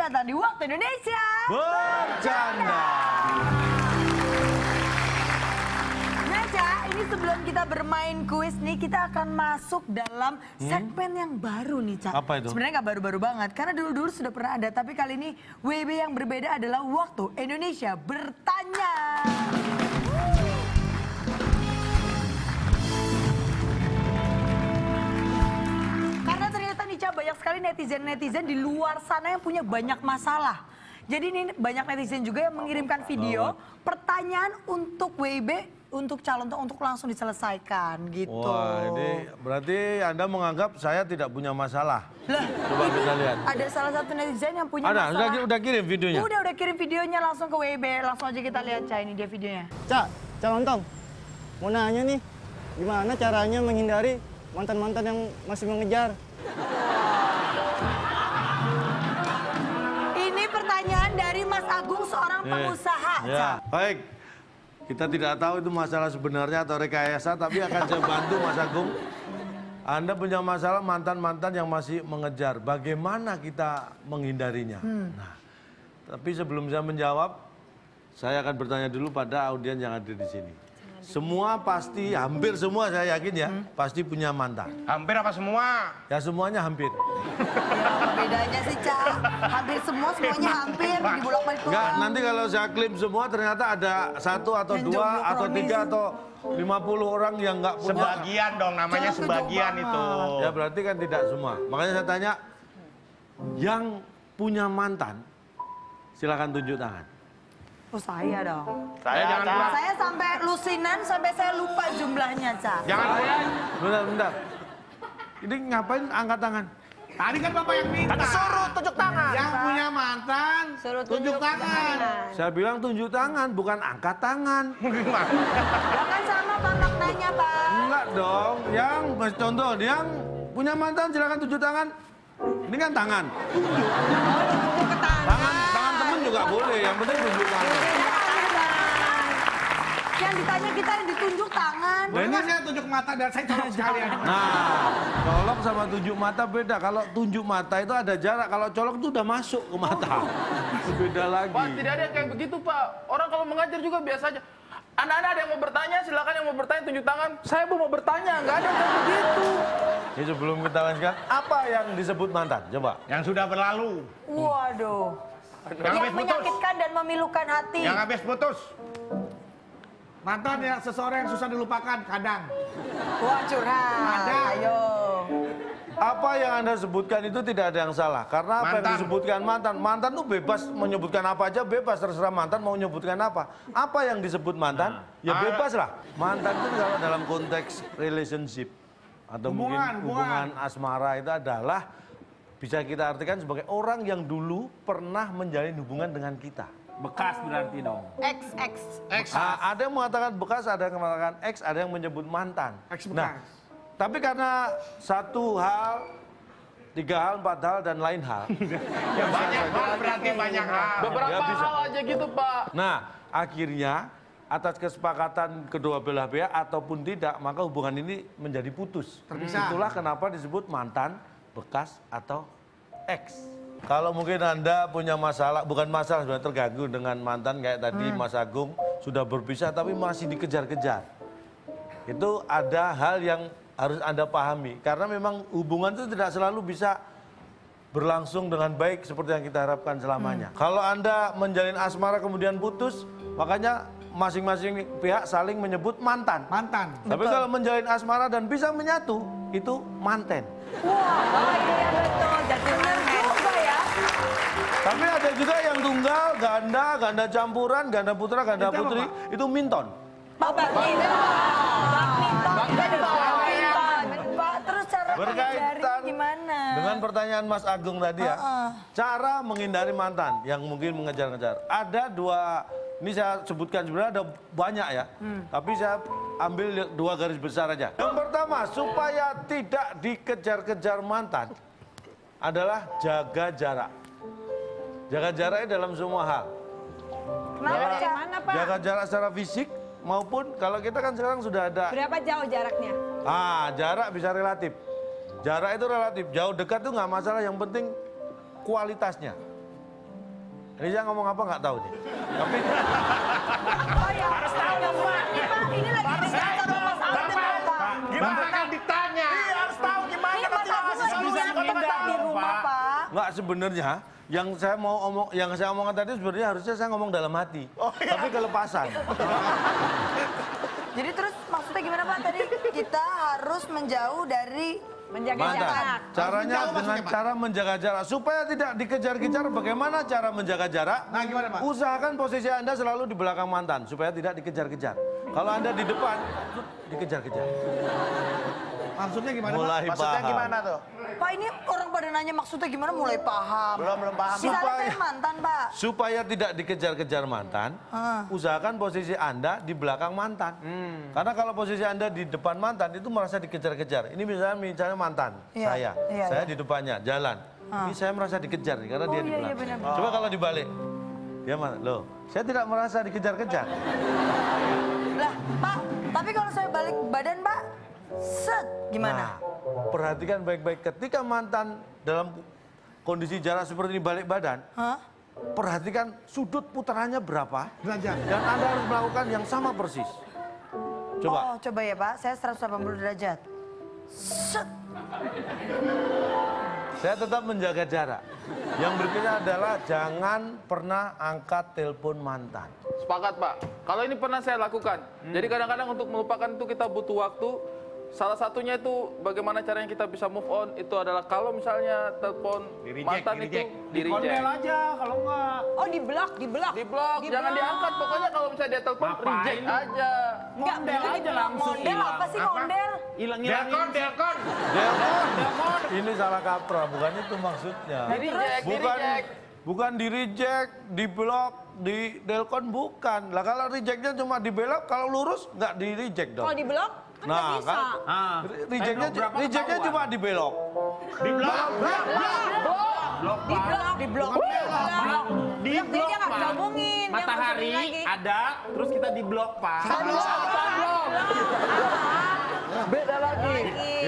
datang di Waktu Indonesia Bercanda. Nah, Ca, ini sebelum kita bermain kuis nih, kita akan masuk dalam segmen yang baru nih, Ca. Apa itu? Sebenarnya nggak baru-baru banget, karena dulu-dulu sudah pernah ada, tapi kali ini WB yang berbeda adalah Waktu Indonesia Bertanya. Karena ternyata nih, Ca, banyak sekali netizen-netizen di luar sana yang punya banyak masalah. Jadi ini banyak netizen juga yang mengirimkan video pertanyaan untuk WB untuk calon untuk langsung diselesaikan gitu. Wah, ini berarti Anda menganggap saya tidak punya masalah. Lah, Coba ini kita lihat. ada salah satu netizen yang punya Ada, masalah. udah kirim videonya. Udah kirim videonya langsung ke WB. Langsung aja kita lihat, Ca, ini dia videonya. Cak, Lontong, mau nanya nih, gimana caranya menghindari mantan-mantan yang masih mengejar? Ini pertanyaan dari Mas Agung, seorang pengusaha, Ca. Ya, baik. Kita tidak tahu itu masalah sebenarnya atau rekayasa, tapi akan saya bantu Mas Agung. Anda punya masalah mantan-mantan yang masih mengejar. Bagaimana kita menghindarinya? Nah, tapi sebelum saya menjawab, saya akan bertanya dulu pada audiens yang ada di sini. Semua pasti, hampir semua saya yakin ya, pasti punya mantan. Hampir apa semua? Ya semuanya hampir. Ya, apa bedanya sih, Ca? Hampir semuanya hampir dibolak-balik doang. Enggak, nanti kalau saya klaim semua ternyata ada satu atau Yang dua jomblo atau kronis. tiga atau 50 orang yang nggak punya. Sebagian dong, namanya Jangan sebagian kejauh itu. Ya berarti kan tidak semua. Makanya saya tanya, yang punya mantan, silakan tunjuk tangan. Oh, saya dong. Saya jangan pulang. Saya sampai lusinan, sampai saya lupa jumlahnya, Ca. Jangan pulang. Bentar. Ini ngapain angkat tangan? Tadi kan Bapak yang minta. Suruh tunjuk tangan. Yang punya mantan, Suruh tunjuk tangan. Saya bilang tunjuk tangan, bukan angkat tangan. Jangan sama Pak maknanya, Pak. Enggak dong. Yang contoh, yang punya mantan silakan tunjuk tangan. Ini kan tangan. Tangan temen juga boleh, yang penting tunjuk tangan. Yang ditanya kita yang ditunjuk tangan. Nah, ini saya tunjuk mata dan saya colok sekalian. Nah, colok sama tunjuk mata beda. Kalau tunjuk mata itu ada jarak. Kalau colok itu udah masuk ke mata. Itu beda lagi. Pak, tidak ada yang kayak begitu, Pak. Orang kalau mengajar juga biasa aja. Anak-anak ada yang mau bertanya, silakan yang mau bertanya tunjuk tangan. Saya mau bertanya, nggak ada yang kayak begitu. Ini sebelum kita lanjutkan, apa yang disebut mantan? Coba. Yang sudah berlalu. Waduh. Yang Yang habis putus. menyakitkan dan memilukan hati. Yang habis putus. Mantan ya seseorang yang susah dilupakan, kadang. Wah, curhat. Ada. Ayo. Apa yang Anda sebutkan itu tidak ada yang salah. Karena apa yang Mantan. disebutkan mantan. Mantan itu bebas menyebutkan apa aja, bebas. Terserah mantan mau menyebutkan apa. Apa yang disebut mantan, ya bebas lah. Mantan itu kalau dalam konteks relationship. Atau mungkin hubungan asmara itu adalah bisa kita artikan sebagai orang yang dulu pernah menjalin hubungan dengan kita. Bekas berarti dong. X. Nah, ada yang mengatakan bekas, ada yang mengatakan ex, ada yang menyebut mantan. Ex bekas. Nah, tapi karena satu hal, tiga hal, empat hal, dan lain hal. Ya banyak hal berarti banyak hal. Beberapa Ya, bisa. hal aja gitu, Pak. Nah, akhirnya atas kesepakatan kedua belah pihak ataupun tidak, maka hubungan ini menjadi putus. Terpisah. Itulah kenapa disebut mantan, bekas, atau ex. Kalau mungkin Anda punya masalah, bukan masalah, sebenarnya terganggu dengan mantan kayak tadi Mas Agung, sudah berpisah tapi masih dikejar-kejar. Itu ada hal yang harus Anda pahami. Karena memang hubungan itu tidak selalu bisa berlangsung dengan baik seperti yang kita harapkan selamanya. Kalau Anda menjalin asmara kemudian putus, makanya masing-masing pihak saling menyebut mantan. Mantan. Tapi kalau menjalin asmara dan bisa menyatu, itu manten. Wah, iya betul. Jadi benar juga ya. Tapi ada juga yang tunggal, ganda campuran, ganda putra, ganda Itu apa, putri, Pak? itu minton. Badminton. Pak, terus cara Berkaitan menghindari gimana? dengan pertanyaan Mas Agung tadi ya, cara menghindari mantan yang mungkin mengejar-ngejar. Ada dua, ini saya sebutkan sebenarnya ada banyak ya, tapi saya ambil dua garis besar aja. Yang pertama, supaya tidak dikejar-kejar mantan adalah jaga jarak. Jaga jaraknya dalam semua hal. Kenapa, Ca? Jaga jarak secara fisik maupun kalau kita kan sekarang sudah ada. Berapa jauh jaraknya? Jarak bisa relatif. Jarak itu relatif. Jauh dekat itu nggak masalah. Yang penting kualitasnya. Ini saya ngomong apa nggak tahu nih. Tapi Oh ya, harus tahu dong Pak. Ini lagi ditanya sama Mas Alden Pak. Gimana kan ditanya? Iya harus tahu gimana Ini Mas Agung lagi punya komentar di rumah Pak. nggak sebenarnya yang saya omongkan tadi sebenarnya harusnya saya ngomong dalam hati. Tapi kelepasan. Jadi terus maksudnya gimana Pak tadi? Kita harus menjauh dari menjaga Mantan. jarak. Caranya dengan cara menjaga jarak supaya tidak dikejar-kejar. Bagaimana cara menjaga jarak? Nah, gimana, Pak? Usahakan posisi Anda selalu di belakang mantan supaya tidak dikejar-kejar. Kalau Anda di depan, dikejar-kejar. Maksudnya gimana, Pak? Mulai Maksudnya paham. gimana tuh? Pak ini orang pada nanya maksudnya gimana mulai paham. Belum paham. Misalnya Supaya- saya mantan Pak. Supaya tidak dikejar-kejar mantan, usahakan posisi Anda di belakang mantan. Karena kalau posisi Anda di depan mantan itu merasa dikejar-kejar. Ini misalnya mantan Iya, saya iya. di depannya jalan. Ini saya merasa dikejar nih, karena dia di iya, belakang. benar. Coba kalau dibalik, dia mana? Loh, saya tidak merasa dikejar-kejar. Lah Pak, tapi kalau saya balik badan Pak, set gimana? Nah, perhatikan baik-baik ketika mantan dalam kondisi jarak seperti ini balik badan. Hah? Perhatikan sudut putarannya berapa Derajat. dan Anda harus melakukan yang sama persis. Coba. Oh, coba ya Pak, saya 180 derajat. Set. Saya tetap menjaga jarak. Yang berikutnya adalah jangan pernah angkat telepon mantan. Sepakat Pak. Kalau ini pernah saya lakukan. Jadi kadang-kadang untuk melupakan itu kita butuh waktu. Salah satunya itu bagaimana caranya kita bisa move on itu adalah kalau misalnya telepon mantan itu di Kondel reject. aja kalau enggak. Oh, di blok. Di blok, jangan diangkat. Pokoknya kalau misalnya dia telepon Ngapain? reject aja. Ngondel aja langsung. Mondel apa sih ngondel? Hilang-hilangin. Delkon. Ini salah kaprah, bukan itu maksudnya. Di reject, di Bukan reject. bukan di reject, di blok, di delkon bukan. Lah kalau rejectnya cuma di belok, kalau lurus nggak di reject dong. Kalau di blok kan nggak bisa. Ah. Rejectnya Berapa cuma di belok. Di blok. Di blok. Di Jadi dia nggak bisa hubungin. dia nggak bisa Matahari hubungin lagi. ada, terus kita di blok, Pak. Beda lagi.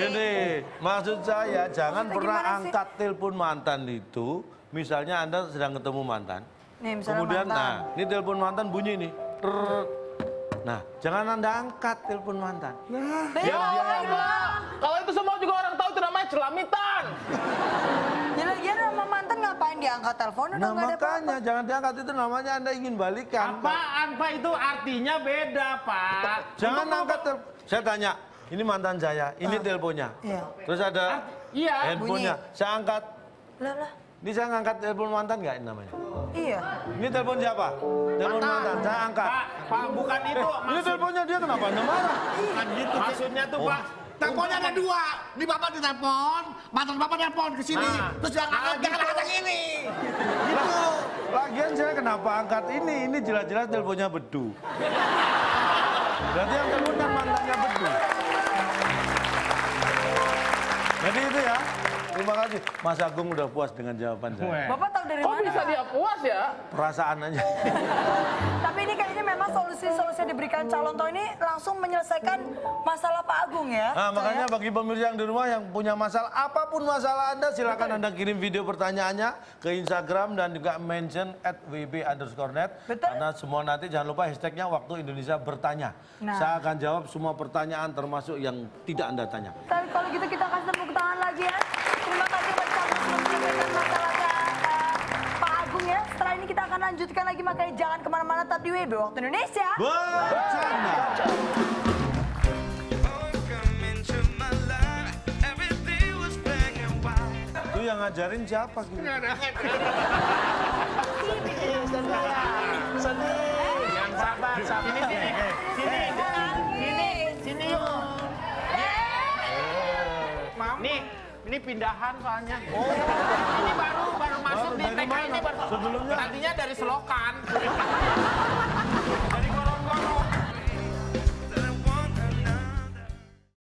Ini maksud saya jangan Maksudnya pernah gimana sih? angkat telepon mantan itu. Misalnya Anda sedang ketemu mantan. Nih, misalnya Kemudian, mantan. nah, ini telepon mantan bunyi nih. Trrrt. Nah, jangan Anda angkat telepon mantan. Kalau itu semua juga orang tahu itu namanya celamitan. Ya lagian sama mantan ngapain diangkat telepon udah Nah, nggak ada apa-apa. makanya jangan diangkat itu namanya Anda ingin balikan. Apaan, Pak? Itu artinya beda, Pak. Jangan angkat telepon. Saya tanya, ini mantan saya, ini teleponnya. Iya. Terus ada Iya. handphonenya. Saya angkat. Lah. Ini saya ngangkat telepon mantan nggak ini namanya? Iya. Ini telepon siapa? Telepon mantan. Saya angkat. Pak, bukan itu. Ini teleponnya dia kenapa Anda marah? Bukan gitu. Maksudnya tuh, Pak. Teleponnya ada dua. Ini bapak ditelepon, mantan bapak telepon ke sini. Terus jangan angkat yang ini. Gitu. Lagian saya kenapa angkat ini? Ini jelas-jelas teleponnya Bedu. Berarti yang telepon kan mantannya Bedu. Jadi itu ya. Terima kasih. Mas Agung udah puas dengan jawaban saya. Bapak tahu dari Kok mana? bisa dia puas ya? Perasaan aja. Tapi ini kayaknya memang solusi-solusi yang diberikan calon toh ini langsung menyelesaikan masalah Pak Agung ya. Nah, makanya bagi pemirsa yang di rumah yang punya masalah, apapun masalah Anda, silakan Anda kirim video pertanyaannya ke Instagram dan juga mention @wb_net. Betul. Karena semua nanti jangan lupa hashtagnya Waktu Indonesia Bertanya. Nah. Saya akan jawab semua pertanyaan termasuk yang tidak Anda tanya. Tapi kalau gitu kita kasih tepuk tangan lagi ya. Terima kasih buat kamu sudah menyampaikan masalahnya Pak Agung ya. Setelah ini kita akan lanjutkan lagi, makanya jangan kemana-mana, tetap di WB Waktu Indonesia. Bercanda. Itu yang ngajarin siapa gitu? Yang sabar, sabar. Sini yuk. Nih, ini pindahan soalnya. Ini baru masuk di Dari TK mana? ini baru. Sebelumnya? Tadinya dari Selokan.